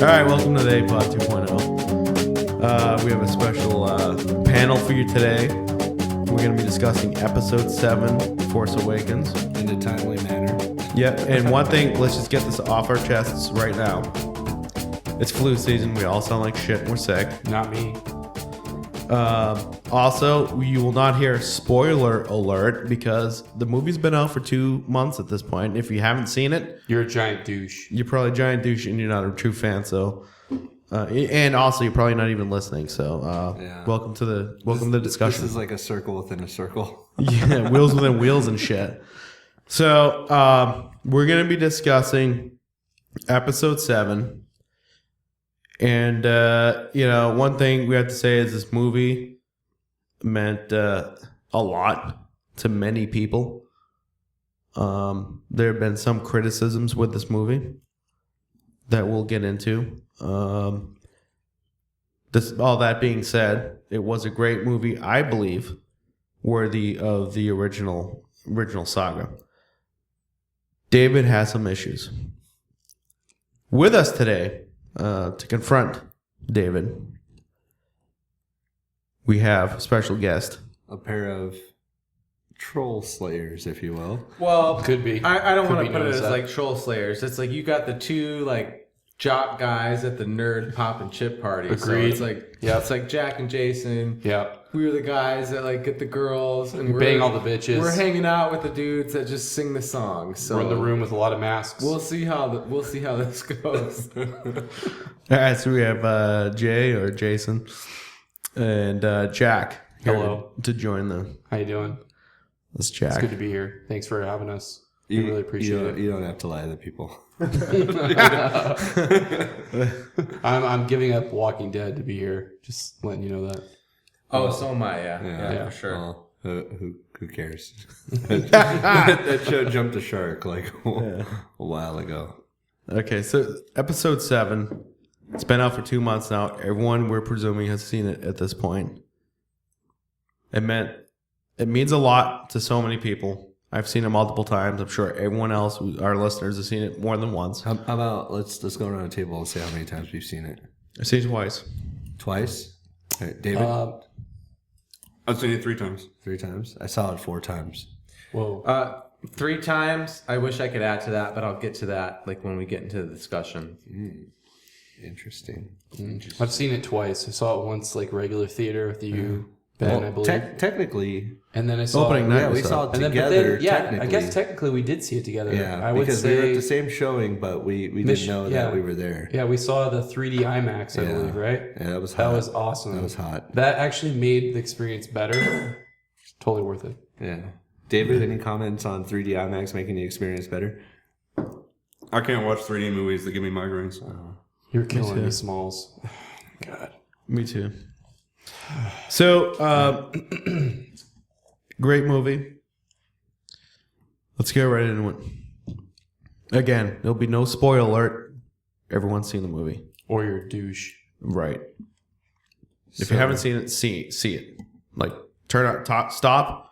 right, welcome to the A-Pod 2.0. We have a special panel for you today. We're going to be discussing Episode 7, Force Awakens. In a timely manner. Yep, and one thing, let's just get this off our chests right now. It's flu season. We all sound like shit and we're sick. Not me. Also, you will not hear spoiler alert because the movie's been out for 2 months at this point. If you haven't seen it, You're a giant douche. you're probably a giant douche and you're not a true fan. So, and also you're probably not even listening. So, welcome to the discussion. This is like a circle within a circle. Yeah, wheels within wheels and shit. So, we're gonna be discussing Episode 7. And, one thing we have to say is this movie meant a lot to many people. There have been some criticisms with this movie that we'll get into. All that being said, it was a great movie, I believe, worthy of the original saga. David has some issues. With us today, to confront David, we have a special guest. A pair of troll slayers, if you will. Well, Could be. I don't Could want be to put it known as as that. like troll slayers. It's like you got the two like jock guys at the nerd pop and chip party. Agreed. So it's like Yep. it's like Jack and Jason. Yeah. We were the guys that like get the girls and Bang all the bitches. We're hanging out with the dudes that just sing the songs. So We're in the room with a lot of masks. We'll see how this goes. All right, so we have Jay or Jason and Jack here Hello. to join the. How you doing? Let's Jack. It's good to be here. Thanks for having us. We really appreciate it. You don't have to lie to people. I'm giving up Walking Dead to be here. Just letting you know that. Oh, so am I. Yeah, for sure. Well, who cares? that show jumped a shark like a while ago. Okay, so Episode 7. It's been out for 2 months now. Everyone, we're presuming, has seen it at this point. It means a lot to so many people. I've seen it multiple times. I'm sure everyone else, our listeners, have seen it more than once. How about let's go around the table and see how many times we've seen it. I've seen it twice. Twice? All right, David? I've seen it 3 times. 3 times? I saw it 4 times. Whoa. 3 times. I wish I could add to that, but I'll get to that like when we get into the discussion. Interesting. I've seen it twice. I saw it once like regular theater with you, Ben, I believe. Technically, And then I saw Opening night. yeah, we was saw up. it And then, together. but then, yeah, technically. I guess technically we did see it together. Yeah, I would because say we were at the same showing, but we didn't know that we were there. Yeah, we saw the 3D IMAX, I believe, right? Yeah, that was hot. That was awesome. That was hot. That actually made the experience better. Totally worth it. Yeah. David, any comments on 3D IMAX making the experience better? I can't watch 3D movies that give me migraines. You're killing me, Smalls. God. Me too. So, great movie. Let's get right into it. Again, there'll be no spoiler alert. Everyone's seen the movie. Or you're a douche. Right. If you haven't seen it, see it. Like, turn out, stop,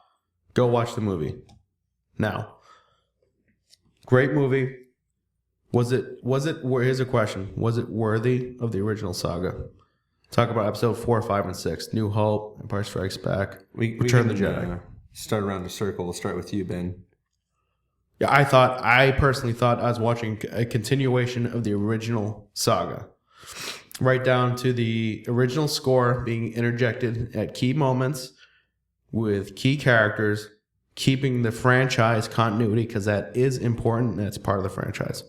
go watch the movie. Now. Great movie. Here's a question. Was it worthy of the original saga? Talk about episode 4, 5, and 6. New Hope, Empire Strikes Back, Return of the Jedi. Start around the circle. We'll start with you, Ben. Yeah, I personally thought I was watching a continuation of the original saga. Right down to the original score being interjected at key moments with key characters, keeping the franchise continuity because that is important and that's part of the franchise.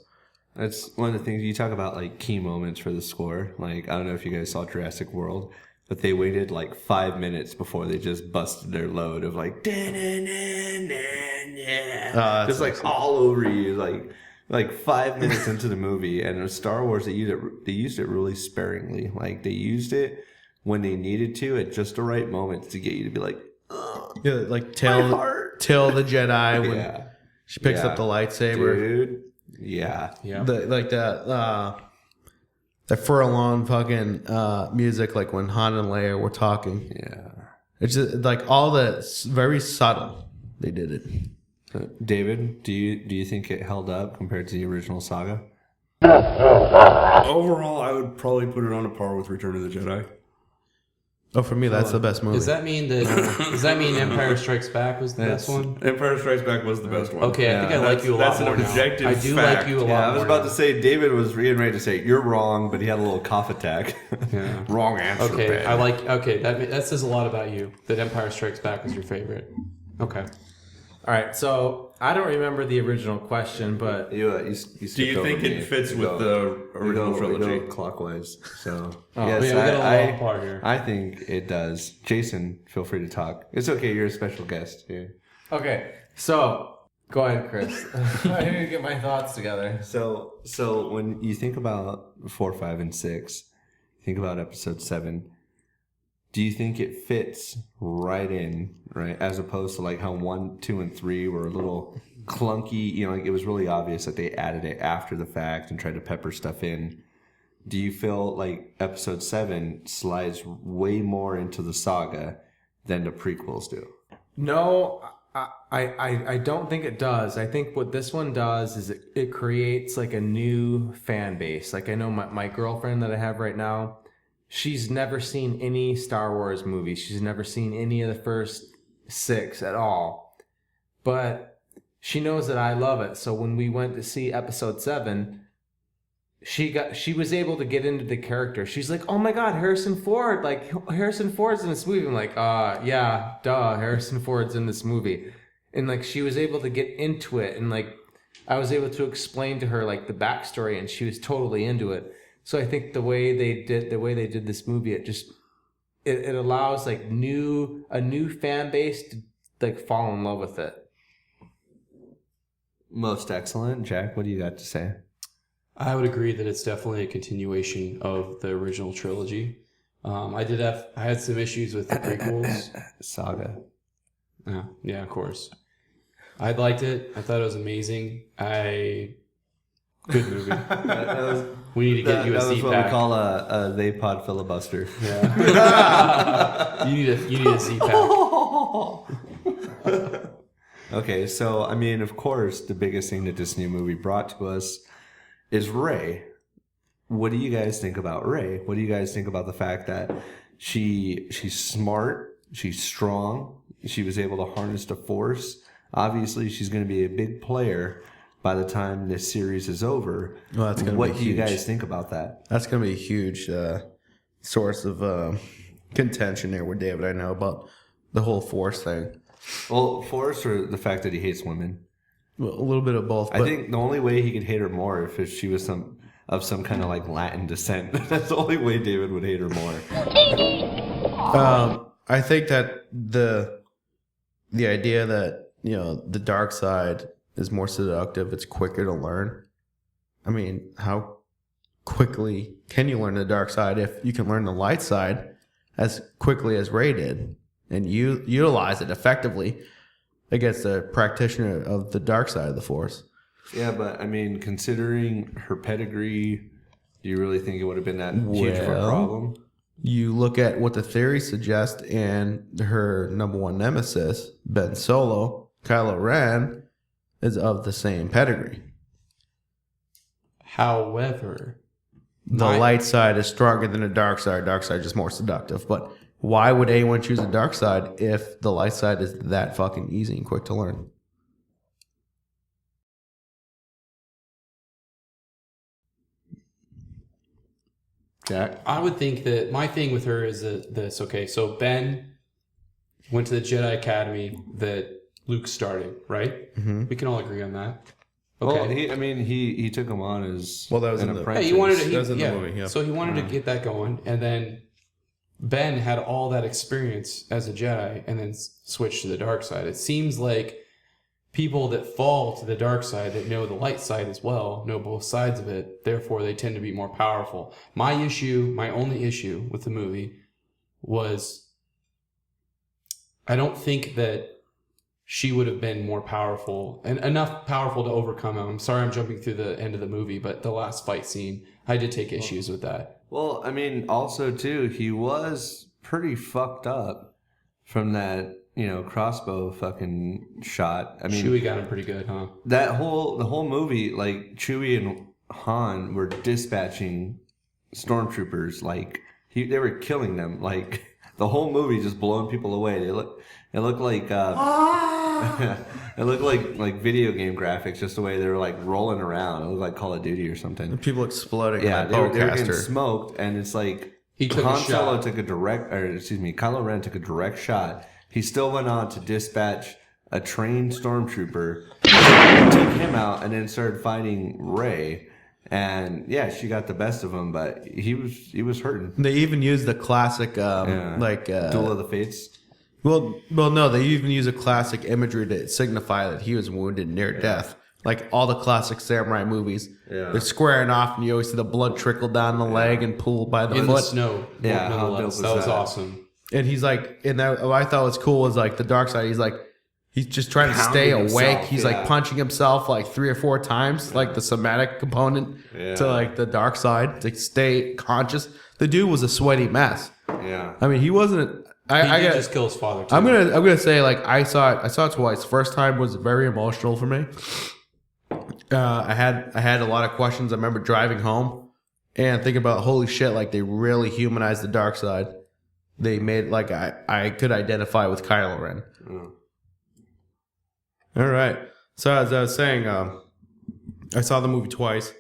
That's one of the things you talk about, like key moments for the score. Like, I don't know if you guys saw Jurassic World, but they waited like 5 minutes before they just busted their load of like, just like all over you, like 5 minutes into the movie. And in Star Wars, they used it really sparingly. Like, they used it when they needed to at just the right moment to get you to be like, Yeah, like Tell the Jedi when she picks up the lightsaber. Dude. Yeah. That furlong fucking music, like when Han and Leia were talking. Yeah. It's just like all the very subtle. They did it. David, do you think it held up compared to the original saga? Overall, I would probably put it on a par with Return of the Jedi. Oh, for me, that's the best movie. Does that mean Empire Strikes Back was the best one? Empire Strikes Back was the best one. Okay, I think I like you a lot more now. objective I do fact. like you a lot Yeah, more. I was about now. to say David was getting ready to say you're wrong, but he had a little cough attack. Yeah. Wrong answer. Okay, Ben. I like. Okay, that says a lot about you. That Empire Strikes Back was your favorite. Okay. All right, so I don't remember the original question, but You Do skipped you over think me. it fits We with go- the original we trilogy? go clockwise. So Oh, yes, yeah, we got a long part here. I think it does. Jason, feel free to talk. It's okay. You're a special guest here. okay. So go ahead, Chris. I need to get my thoughts together. So when you think about 4, 5, and 6, think about episode 7. Do you think it fits right in, right? As opposed to like how 1, 2, and 3 were a little clunky, you know, like it was really obvious that they added it after the fact and tried to pepper stuff in. Do you feel like episode 7 slides way more into the saga than the prequels do? No, I don't think it does. I think what this one does is it creates like a new fan base. Like I know my girlfriend that I have right now, she's never seen any Star Wars movies. She's never seen any of the first 6 at all. But she knows that I love it. So when we went to see episode 7, she was able to get into the character. She's like, "Oh my God, Harrison Ford! Like Harrison Ford's in this movie." I'm like, yeah, duh, Harrison Ford's in this movie." And like she was able to get into it, and like I was able to explain to her like the backstory, and she was totally into it. So I think the way they did this movie, it allows like a new fan base to like fall in love with it. Most excellent. Jack, what do you got to say? I would agree that it's definitely a continuation of the original trilogy. I had some issues with the prequels. Saga. Yeah, of course. I liked it. I thought it was amazing. Good movie. We need to get you a That was seat what pack. we call a they pod filibuster. Yeah. you need a seat pack. Okay, so I mean, of course, the biggest thing that this new movie brought to us is Rey. What do you guys think about Rey? What do you guys think about the fact that she's smart, she's strong, she was able to harness the Force? Obviously, she's going to be a big player by the time this series is over. Well, that's gonna what be do you huge. guys think about that? That's going to be a huge source of contention there with David. I know about the whole Force thing. Well, Force or the fact that he hates women? Well, a little bit of both. I But think the only way he could hate her more if she was of some kind of like Latin descent. That's the only way David would hate her more. I think that the idea that, you know, the dark side is more seductive, it's quicker to learn. I mean, how quickly can you learn the dark side if you can learn the light side as quickly as Rey did and you utilize it effectively against a practitioner of the dark side of the Force? Yeah, but I mean, considering her pedigree, do you really think it would have been that huge of a Well, problem? You look at what the theories suggest, and her number one nemesis, Ben Solo, Kylo Ren, is of the same pedigree. However, The light side is stronger than the dark side. Dark side is just more seductive. But why would anyone choose the dark side if the light side is that fucking easy and quick to learn? Jack? I would think that my thing with her is this. Okay, so Ben went to the Jedi Academy that Luke started, right? Mm-hmm. We can all agree on that. Okay. Well, he took him on as Well, that was an in the- apprentice. Hey, he wanted to. That was in the movie, yeah. So he wanted to get that going, and then Ben had all that experience as a Jedi, and then switched to the dark side. It seems like people that fall to the dark side that know the light side as well, know both sides of it. Therefore, they tend to be more powerful. My only issue with the movie was I don't think that she would have been more powerful and enough powerful to overcome him. I'm sorry I'm jumping through the end of the movie, but the last fight scene, I did take issues with that. Well, I mean, also too, he was pretty fucked up from that, crossbow fucking shot. I mean, Chewie got him pretty good, huh? the whole movie, like Chewie and Han were dispatching stormtroopers, like they were killing them. Like the whole movie just blowing people away. It looked like it looked like video game graphics, just the way they were like rolling around. It looked like Call of Duty or something. People exploding. Yeah, they were getting bowcaster. smoked, and it's like He took Han a Solo shot. took a direct, or excuse me, Kylo Ren took a direct shot. He still went on to dispatch a trained stormtrooper, took him out, and then started fighting Rey. And yeah, she got the best of him, but he was hurting. They even used the classic, Duel of the Fates. Well, no, they even use a classic imagery to signify that he was wounded near death. Like all the classic samurai movies. Yeah. They're squaring off and you always see the blood trickle down the leg and pulled by the In foot. the snow. Yeah, how nonetheless. dope was That was that? awesome. And he's like, and that, what I thought was cool was like the dark side. He's like, he's just trying to Pounding stay awake. himself, He's yeah. like punching himself like 3 or 4 times, like the somatic component to like the dark side to stay conscious. The dude was a sweaty mess. Yeah. I mean, he wasn't. He I did got. just kill his father, too. I'm gonna say like I saw it twice. First time was very emotional for me. I had a lot of questions. I remember driving home and thinking about holy shit, like they really humanized the dark side. They made like I could identify with Kylo Ren. All right. So as I was saying, I saw the movie twice.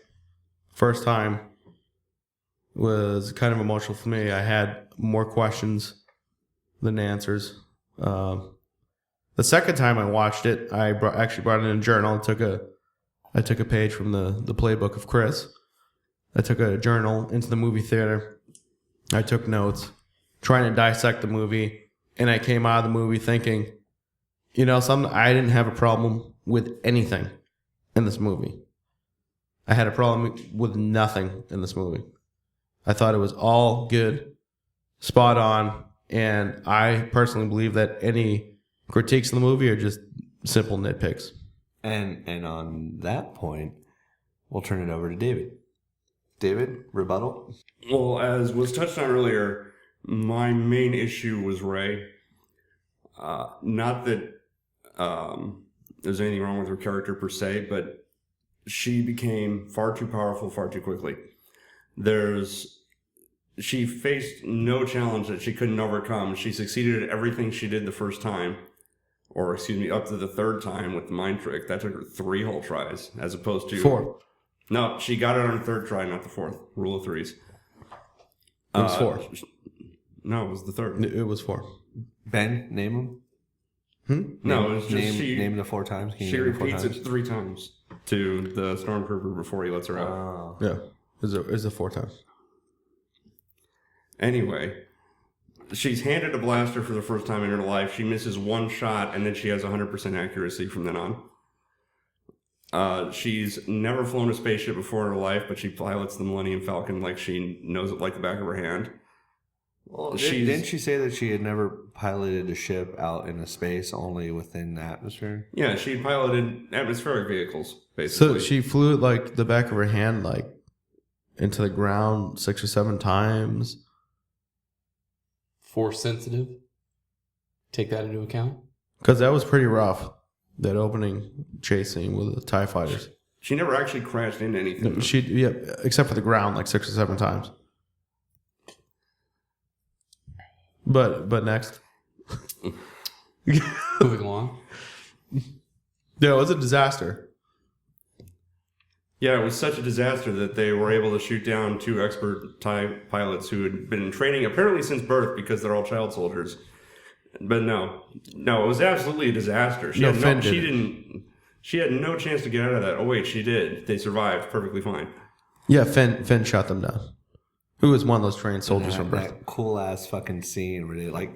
First time was kind of emotional for me. I had more questions than answers. The second time I watched it, I actually brought in a journal. I took a page from the playbook of Chris. I took a journal into the movie theater. I took notes, trying to dissect the movie, and I came out of the movie thinking, I didn't have a problem with anything in this movie. I had a problem with nothing in this movie. I thought it was all good, spot on, and I personally believe that any critiques of the movie are just simple nitpicks. And on that point, we'll turn it over to David. David, rebuttal? Well, as was touched on earlier, my main issue was Rey. Not that there's anything wrong with her character per se, but she became far too powerful far too quickly. She faced no challenge that she couldn't overcome. She succeeded at everything she did the first time. Or, up to the third time with the mind trick. That took her 3 whole tries, as opposed to 4. No, she got it on her 3rd try, not the 4th. Rule of 3s. It was 4. No, it was the 3rd. It was 4. Ben, name him. No, it was just name the 4 times. Can you she name the 4 repeats times? it 3 times to the stormtrooper before he lets her out. Oh. Yeah, it was a 4 times. Anyway, she's handed a blaster for the first time in her life. She misses 1 shot, and then she has 100% accuracy from then on. She's never flown a spaceship before in her life, but she pilots the Millennium Falcon like she knows it like the back of her hand. Well, didn't she say that she had never piloted a ship out in a space, only within the atmosphere? Yeah, she piloted atmospheric vehicles, So basically. she flew it like the back of her hand, like into the ground 6 or 7 times. Force sensitive. Take that into account. Because that was pretty rough. That opening chase scene with the TIE fighters. She never actually crashed into anything. Except for the ground, like 6 or 7 times. But next. Moving along. Yeah, it was a disaster. Yeah, it was such a disaster that they were able to shoot down 2 expert TIE pilots who had been in training apparently since birth because they're all child soldiers. But no, it was absolutely a disaster. She had no chance to get out of that. Oh wait, she did. They survived perfectly fine. Yeah, Finn shot them down. Who was one of those trained soldiers from birth? That cool ass fucking scene where they like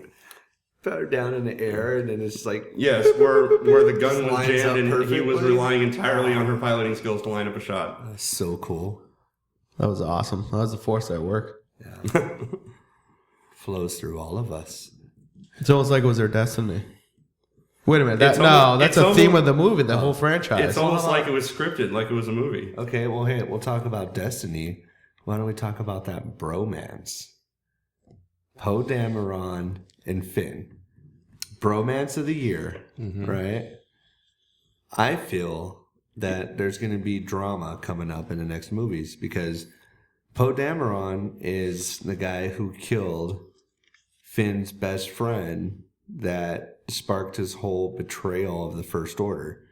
put her down in the air and then it's like Yes, where the gun was lines jammed up and he was perfectly. relying entirely on her piloting skills to line up a shot. that's so cool. That was awesome. That was the force at work. Flows through all of us. It's almost like it was their destiny. Wait a minute. It's almost- That's it's a theme almost- of the movie, the whole franchise. It's almost like it was scripted, like it was a movie. Okay, well, hey, we'll talk about destiny. Why don't we talk about that bromance? Poe Dameron and Finn. Bromance of the year, right? I feel that there's going to be drama coming up in the next movies because Poe Dameron is the guy who killed Finn's best friend that sparked his whole betrayal of the First Order.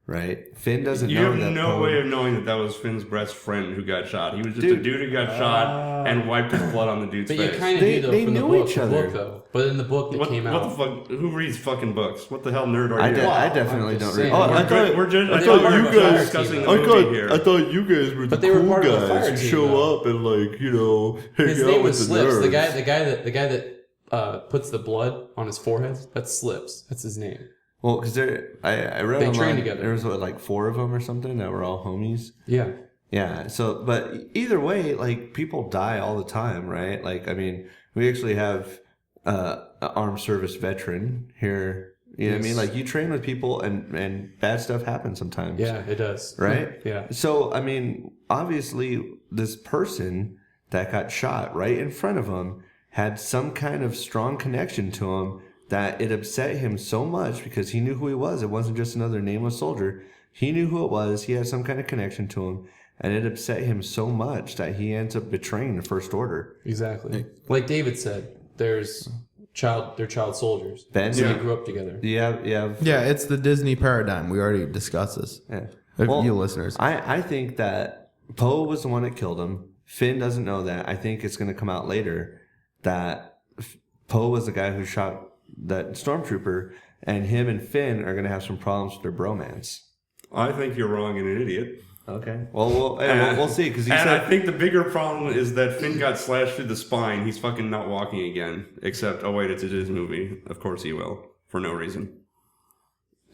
Right? Finn doesn't know that. You have no way of knowing that was Finn's best friend who got shot. He was just a dude who got shot and wiped his blood on the dude's face. But you kind of do, though, they from knew the book, each other. though. But in the book that came out... What the fuck? Who reads fucking books? What the hell nerd are you? I definitely don't read. Oh, I thought you guys discussing the movie here. I thought you guys were the cool part of the fire guys who team, show though. up and like hang His out name with was the Slips. nerds. The guy that puts the blood on his forehead. That's Slips. That's his name. Well, because I read They online, trained together. there was like 4 of them or something that were all homies. Yeah. Yeah. So, but either way, like people die all the time, right? Like, I mean, we actually have an armed service veteran here. You know what I mean? Like you train with people and bad stuff happens sometimes. Yeah, it does. Right? Yeah. So, I mean, obviously this person that got shot right in front of him had some kind of strong connection to him that it upset him so much because he knew who he was. It wasn't just another nameless soldier. He knew who it was. He had some kind of connection to him. And it upset him so much that he ends up betraying the First Order. Exactly. Like David said, they're child soldiers. Ben, So they grew up together. Yeah, it's the Disney paradigm. We already discussed this. Yeah. You listeners. I think that Poe was the one that killed him. Finn doesn't know that. I think it's going to come out later that Poe was the guy who shot that stormtrooper, and him and Finn are going to have some problems with their bromance. I think you're wrong and an idiot. Okay. Well, we'll see. Because I think the bigger problem is that Finn got slashed through the spine. He's fucking not walking again. Except, oh wait, it's a Disney movie. Of course he will, for no reason.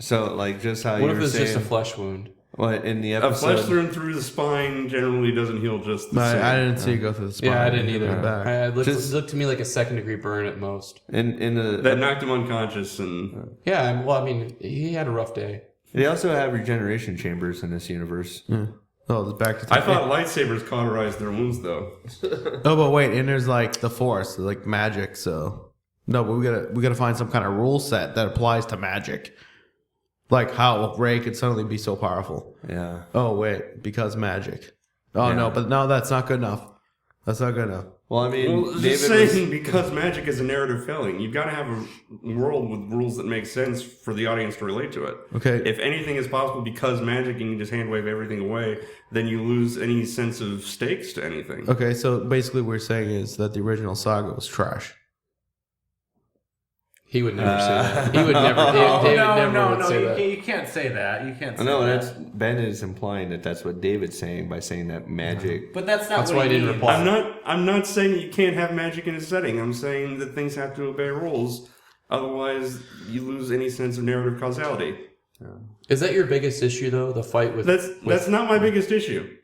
So, like, just how you What were if it's saying, just a flesh wound? what in the A episode? flesh through the spine generally doesn't heal just the same. I didn't see it go through the spine. Yeah, I didn't either. Back. It Just- looked to me like a second-degree burn at most. in the That knocked him unconscious and... Yeah, well, I mean, he had a rough day. they also have regeneration chambers in this universe. Oh, it's back to I thought lightsabers cauterized their wounds, though. Oh, but wait, and there's like the Force, like magic. So no, but we gotta find some kind of rule set that applies to magic. Like how Rey could suddenly be so powerful. Yeah. Oh wait, because magic. Oh no, but no, that's not good enough. That's not good enough. Well, I mean, Well, David just was- saying, because magic is a narrative failing, you've got to have a world with rules that make sense for the audience to relate to it. Okay. If anything is possible because magic and you just hand wave everything away, then you lose any sense of stakes to anything. Okay, so basically what we're saying is that the original saga was trash. He would never say that. He would never. David never would say that. You can't say that. You can't say No, that. that's Ben is implying that that's what David's saying by saying that magic. But that's not That's what why I he didn't means. reply. I'm not saying that you can't have magic in a setting. I'm saying that things have to obey rules. Otherwise, you lose any sense of narrative causality. Is that your biggest issue, though? The fight with That's not my biggest issue.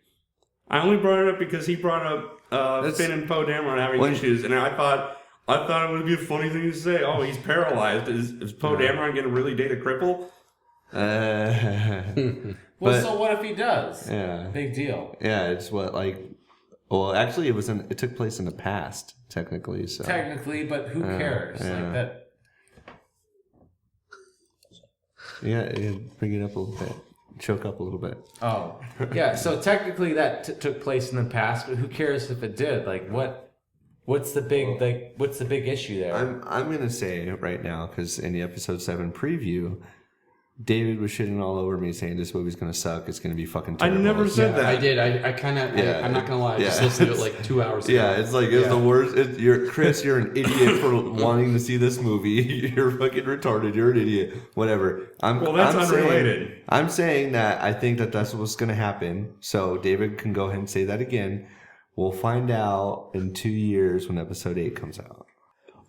I only brought it up because he brought up Finn and Poe Dameron having issues, and I thought it would be a funny thing to say. Oh, he's paralyzed. Is Poe Dameron going to really date a cripple? Well, so what if he does? Yeah. Big deal. Yeah, it's what like. Well, actually, it took place in the past, technically. So Technically, but who cares? yeah. Like that. yeah, bring it up a little bit, choke up a little bit. Oh, yeah. So technically, that took place in the past, but who cares if it did? Like, what's the big issue there? I'm gonna say right now because in the episode 7 preview, David was shitting all over me saying this movie's gonna suck. It's gonna be fucking I terrible. never said that. I did. I kind of. Yeah. I'm not gonna lie. I just Yeah. listened to it like 2 hours ago. Yeah, it's like it's the worst. Chris, you're an idiot for wanting to see this movie. You're fucking retarded. You're an idiot. Whatever. Well, that's unrelated. I'm saying that I think that that's what's going to happen. So David can go ahead and say that again. We'll find out in 2 years when episode 8 comes out.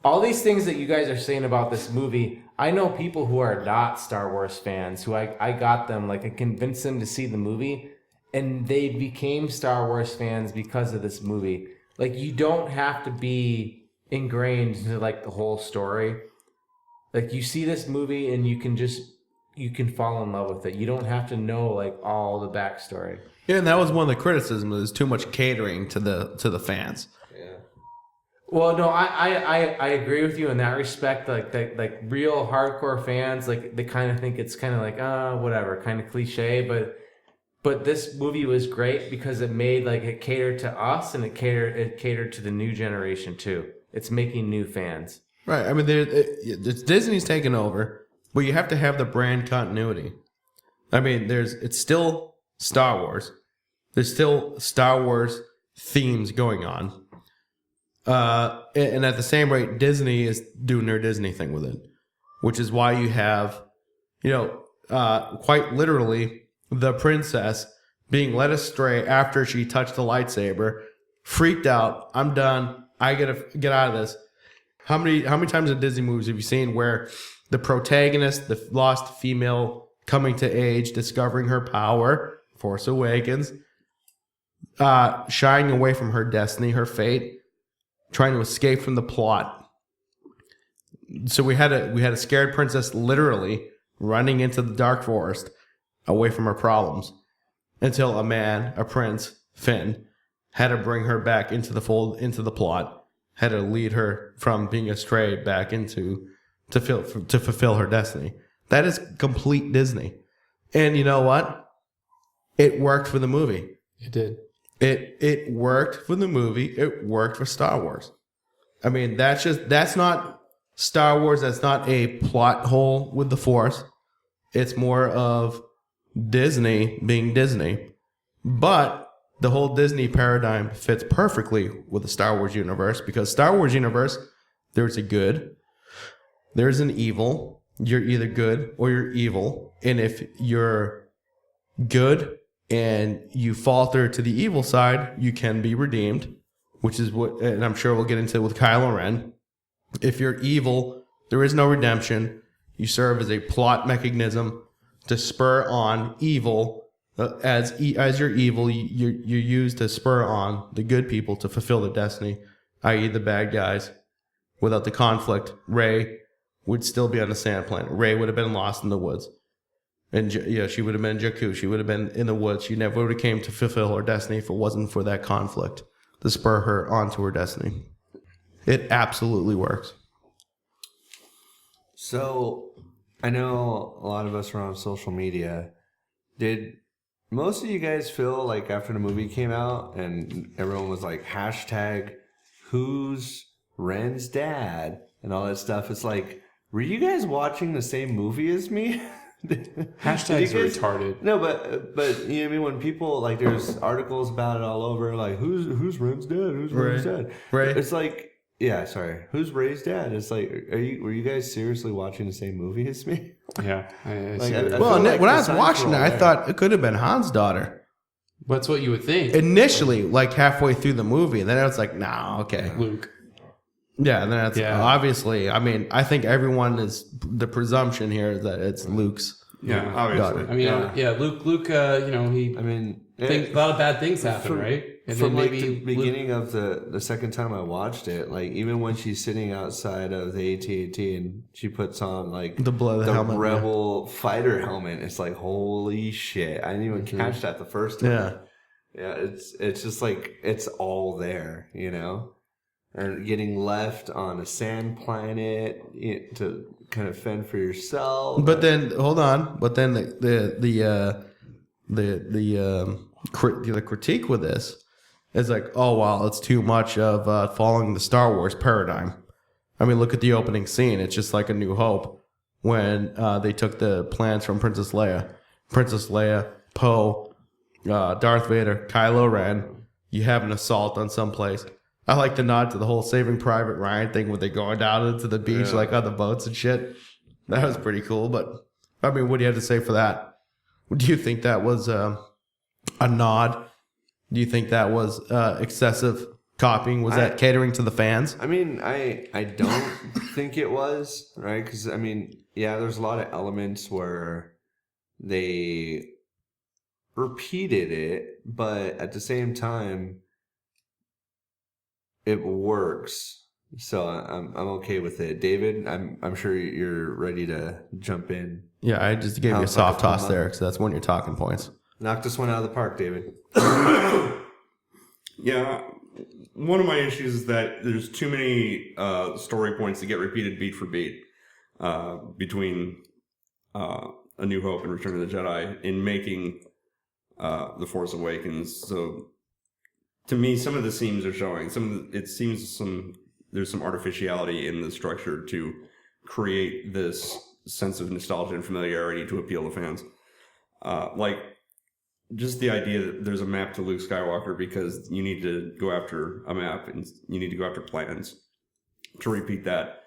All these things that you guys are saying about this movie, I know people who are not Star Wars fans who I got them, like I convinced them to see the movie and they became Star Wars fans because of this movie. Like you don't have to be ingrained into like the whole story. Like you see this movie and you can fall in love with it. You don't have to know like all the backstory. Yeah, and that was one of the criticisms is too much catering to the fans. Well, no, I agree with you in that respect. Like real hardcore fans, like they kind of think it's kind of like whatever, kind of cliche. But But this movie was great because it made it catered to us and it catered to the new generation too. It's making new fans. Right. I mean, Disney's taken over, but you have to have the brand continuity. I mean, it's still Star Wars. There's still Star Wars themes going on. And at the same rate, Disney is doing their Disney thing with it, which is why you have, quite literally, the princess being led astray after she touched the lightsaber, freaked out. I'm done. I gotta get out of this. How many times in Disney movies have you seen where the protagonist, the lost female coming to age, discovering her power, Force Awakens, shying away from her destiny, her fate, trying to escape from the plot. So we had a scared princess literally running into the dark forest away from her problems until a prince, Finn, had to bring her back into the fold, into the plot, had to lead her from being astray back to fulfill her destiny. That is complete Disney. And you know what? It worked for the movie. It did. It worked for the movie. It worked for Star Wars. I mean, that's not Star Wars. That's not a plot hole with the Force. It's more of Disney being Disney. But the whole Disney paradigm fits perfectly with the Star Wars universe, because Star Wars universe, there's a good, there's an evil. You're either good or you're evil. And if you're good and you falter to the evil side, you can be redeemed, which is what, and I'm sure we'll get into with Kylo Ren. If you're evil, there is no redemption. You serve as a plot mechanism to spur on evil. As you're evil, you're used to spur on the good people to fulfill their destiny, i.e. the bad guys. Without the conflict, Rey would still be on the sand planet. Rey would have been lost in the woods. And she would have been Jakku. She would have been in the woods. She never would have came to fulfill her destiny if it wasn't for that conflict to spur her onto her destiny. It absolutely works. So, I know a lot of us are on social media. Did most of you guys feel like after the movie came out and everyone was like, hashtag, who's Ren's dad? And all that stuff. It's like, were you guys watching the same movie as me? Hashtags are retarded. No, but you know what I mean? When people, like, there's articles about it all over, like, who's Ren's dad? Who's Ren's dad? Right. It's like, yeah, sorry. Who's Rey's dad? It's like, were you guys seriously watching the same movie as me? Yeah. I Well, when I was watching it, I thought it could have been Han's daughter. That's what you would think. Initially, like halfway through the movie, and then I was like, nah, okay. Luke. Yeah, and then it's obviously, I mean, I think everyone is, the presumption here is that it's Luke's obviously. daughter. I mean, Luke, he, I mean, a lot of bad things happen, right? And from then like maybe the beginning of the second time I watched it, like even when she's sitting outside of the AT&T and she puts on like the helmet, Rebel fighter helmet, it's like, holy shit! I didn't even catch that the first time. Yeah, it's just like it's all there, you know. And getting left on a sand planet to kind of fend for yourself. But then hold on. But then the critique with this is like, oh well, it's too much of following the Star Wars paradigm. I mean, look at the opening scene. It's just like A New Hope when they took the plans from Princess Leia, Poe, Darth Vader, Kylo Ren. You have an assault on some place. I like the nod to the whole Saving Private Ryan thing when they're going down into the beach, like on the boats and shit. That was pretty cool. But I mean, what do you have to say for that? Do you think that was a nod? Do you think that was excessive copying? Was that catering to the fans? I mean, I don't think it was, right? Because I mean, yeah, there's a lot of elements where they repeated it, but at the same time, it works, so I'm okay with it. David, I'm sure you're ready to jump in. Yeah, I just gave you a soft toss there because that's one of your talking points. Knock this one out of the park, David. Yeah, one of my issues is that there's too many story points that get repeated beat for beat between A New Hope and Return of the Jedi in making The Force Awakens. So to me, some of the seams are showing. There's some artificiality in the structure to create this sense of nostalgia and familiarity to appeal to fans. Like just the idea that there's a map to Luke Skywalker because you need to go after a map and you need to go after plans. To repeat that,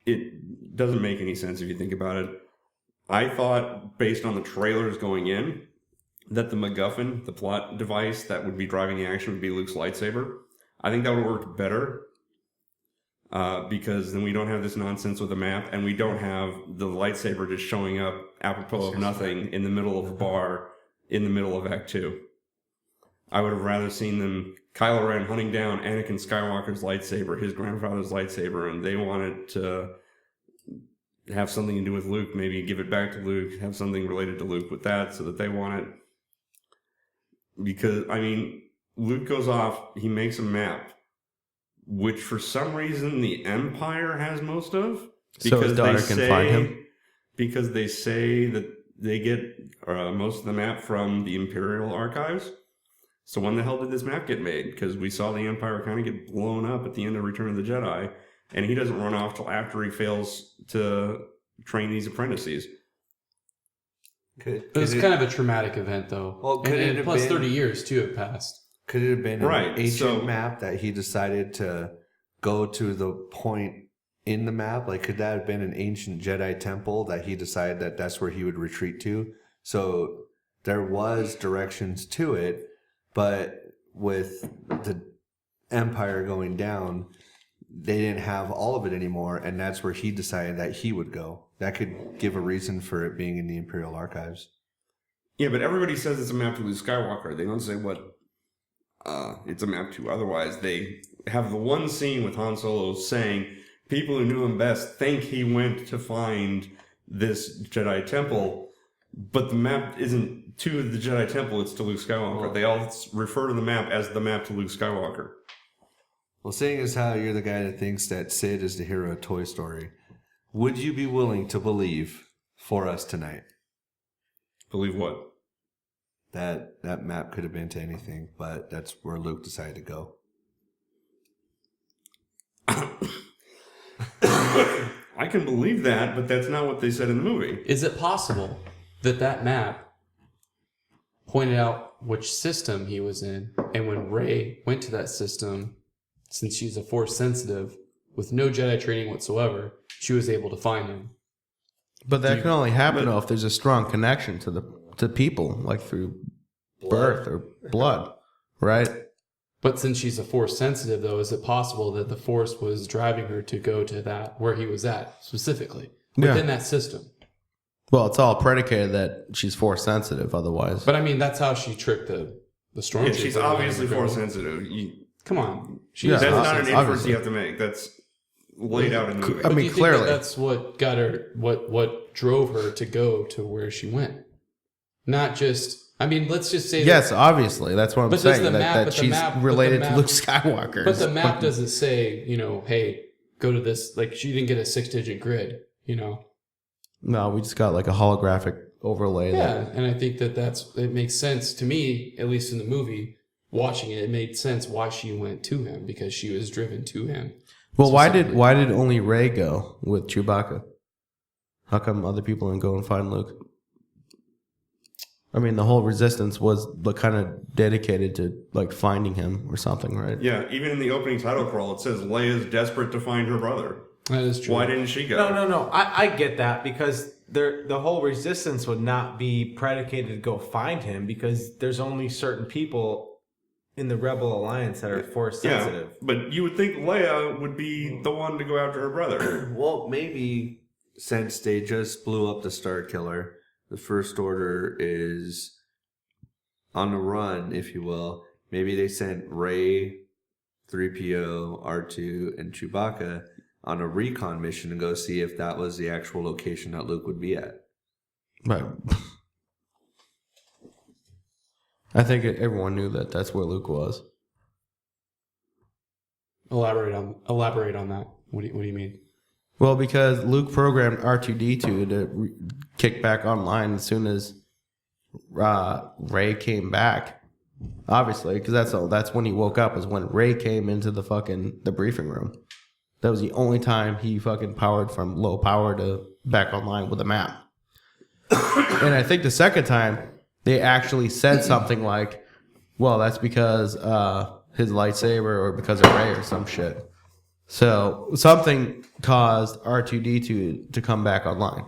it doesn't make any sense if you think about it. I thought, based on the trailers going in, that the MacGuffin, the plot device that would be driving the action, would be Luke's lightsaber. I think that would have worked better because then we don't have this nonsense with the map, and we don't have the lightsaber just showing up apropos of nothing in the middle of a bar in the middle of Act 2. I would have rather seen them, Kylo Ren hunting down Anakin Skywalker's lightsaber, his grandfather's lightsaber, and they wanted to have something to do with Luke, maybe give it back to Luke, have something related to Luke with that, so that they want it. Because, I mean, Luke goes off, he makes a map, which for some reason the Empire has most of. So his daughter can find him? Because they say that they get most of the map from the Imperial archives. So when the hell did this map get made? Because we saw the Empire kind of get blown up at the end of Return of the Jedi, and he doesn't run off till after he fails to train these apprentices. It was kind of a traumatic event, though. Well, could it have plus been, 30 years, too, have passed. Could it have been Right, an ancient so- map that he decided to go to the point in the map? Like, could that have been an ancient Jedi temple that he decided that that's where he would retreat to? So there was directions to it, but with the Empire going down, they didn't have all of it anymore, and that's where he decided that he would go. That could give a reason for it being in the Imperial archives. Yeah, but everybody says it's a map to Luke Skywalker. They don't say what it's a map to. Otherwise, they have the one scene with Han Solo saying people who knew him best think he went to find this Jedi temple, but the map isn't to the Jedi temple, it's to Luke Skywalker. Well, they all refer to the map as the map to Luke Skywalker. Well, seeing as how you're the guy that thinks that Sid is the hero of Toy Story, would you be willing to believe for us tonight Believe what? that that map could have been to anything, but that's where Luke decided to go? I can believe that, but that's not what they said in the movie. Is it possible that that map pointed out which system he was in, and when Rey went to that system, since she's a Force sensitive with no Jedi training whatsoever, she was able to find him? But that can only happen though if there's a strong connection to people, like through birth or blood, right? But since she's a Force sensitive, though, is it possible that the Force was driving her to go to that where he was at specifically within that system? Well, it's all predicated that she's Force sensitive. Otherwise, But I mean, that's how she tricked the stormtrooper. Yeah, she's obviously Force sensitive. Come on, Yeah, That's not an inference obviously. you have to make. That's laid out in the movie. I But do mean, you think clearly. that's what got her, what drove her to go to where she went? Not just, I mean, let's just say yes, obviously, that's what I'm But does saying. the That, map- that but the she's map- but the related map- to Luke Skywalker. but the map doesn't say, hey, go to this, like she didn't get a 6-digit grid, No, we just got like a holographic overlay. Yeah, That, and I think it makes sense to me, at least in the movie, watching it made sense why she went to him, because she was driven to him. well, why did only Rey go with Chewbacca? How come other people didn't go and find Luke? I mean, the whole Resistance was kind of dedicated to like finding him or something, right? Yeah, even in the opening title crawl, it says Leia's desperate to find her brother. That is true. Why didn't she go? No. I get that because the whole Resistance would not be predicated to go find him because there's only certain people in the Rebel Alliance that are Force sensitive. Yeah, but you would think Leia would be the one to go after her brother. Well, maybe since they just blew up the Star Killer, the First Order is on the run, if you will. Maybe they sent Rey, 3PO, R2, and Chewbacca on a recon mission to go see if that was the actual location that Luke would be at. Right. I think everyone knew that that's where Luke was. Elaborate on that. What do you mean? Well, because Luke programmed R2-D2 to kick back online as soon as Rey came back, obviously, because that's when he woke up, is when Rey came into the briefing room. That was the only time he fucking powered from low power to back online with a map. And I think the second time they actually said something like, well, that's because his lightsaber or because of Rey or some shit. So something caused R2-D2 to come back online.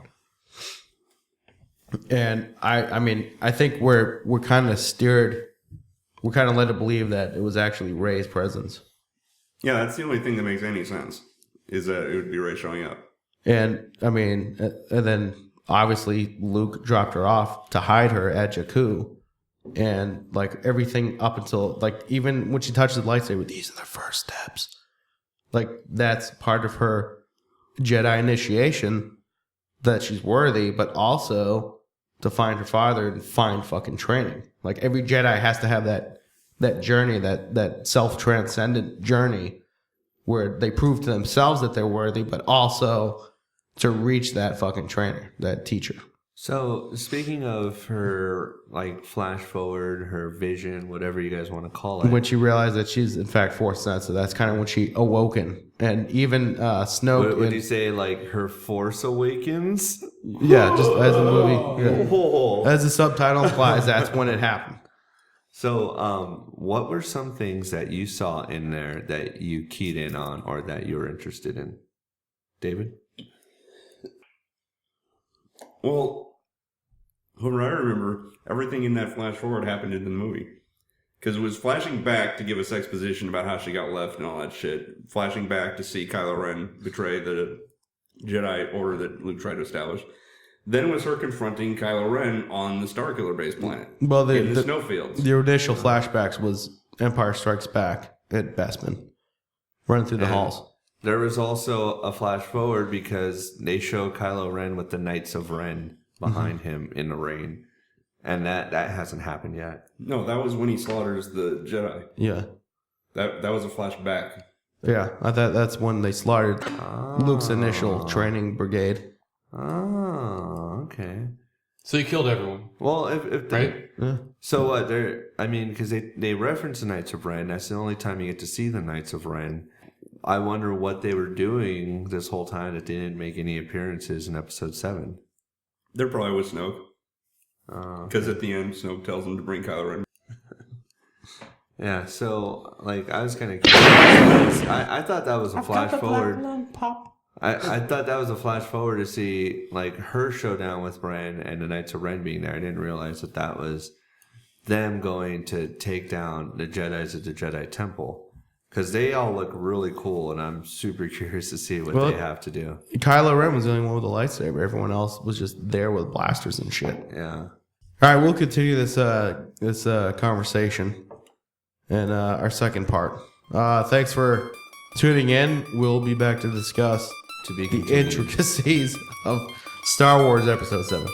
And I think we're kind of steered, we're kind of led to believe that it was actually Rey's presence. Yeah, that's the only thing that makes any sense, is that it would be Rey showing up. And and then obviously Luke dropped her off to hide her at Jakku. And like everything up until like even when she touched the lightsaber, these are the first steps. Like that's part of her Jedi initiation, that she's worthy, but also to find her father and find fucking training. Like every Jedi has to have that journey, that self-transcendent journey where they prove to themselves that they're worthy, but also to reach that fucking trainer, that teacher. So speaking of her, like, flash forward, her vision, whatever you guys want to call it. When she realized that she's in fact Force sensitive, that's kind of when she awoken. And even Snoke. Would you say like her Force Awakens? Yeah, just as the movie, yeah. Oh. As the subtitle implies, that's when it happened. So, what were some things that you saw in there that you keyed in on or that you were interested in, David? Well, from what I remember, everything in that flash forward happened in the movie. Because it was flashing back to give us exposition about how she got left and all that shit. Flashing back to see Kylo Ren betray the Jedi order that Luke tried to establish. Then it was her confronting Kylo Ren on the Starkiller base planet. Well, in the snowfields. The initial flashbacks was Empire Strikes Back at Bespin, running through the halls. There was also a flash forward because they show Kylo Ren with the Knights of Ren behind him in the rain. And that hasn't happened yet. No, that was when he slaughters the Jedi. Yeah. That was a flashback. Yeah, I thought that's when they slaughtered Luke's initial training brigade. Oh, okay. So you killed everyone. Well, if they, right? Yeah. So what? Because they reference the Knights of Ren. That's the only time you get to see the Knights of Ren. I wonder what they were doing this whole time that they didn't make any appearances in Episode 7. They're probably with Snoke. Because at the end, Snoke tells him to bring Kylo Ren. Yeah, so, like, I was kind of curious. I thought that was a flash forward. I thought that was a flash forward to see, like, her showdown with Ren and the Knights of Ren being there. I didn't realize that was them going to take down the Jedis at the Jedi Temple. Because they all look really cool, and I'm super curious to see what they have to do. Kylo Ren was the only one with a lightsaber. Everyone else was just there with blasters and shit. Yeah. All right, we'll continue this conversation in our second part. Thanks for tuning in. We'll be back to discuss the intricacies of Star Wars Episode VII.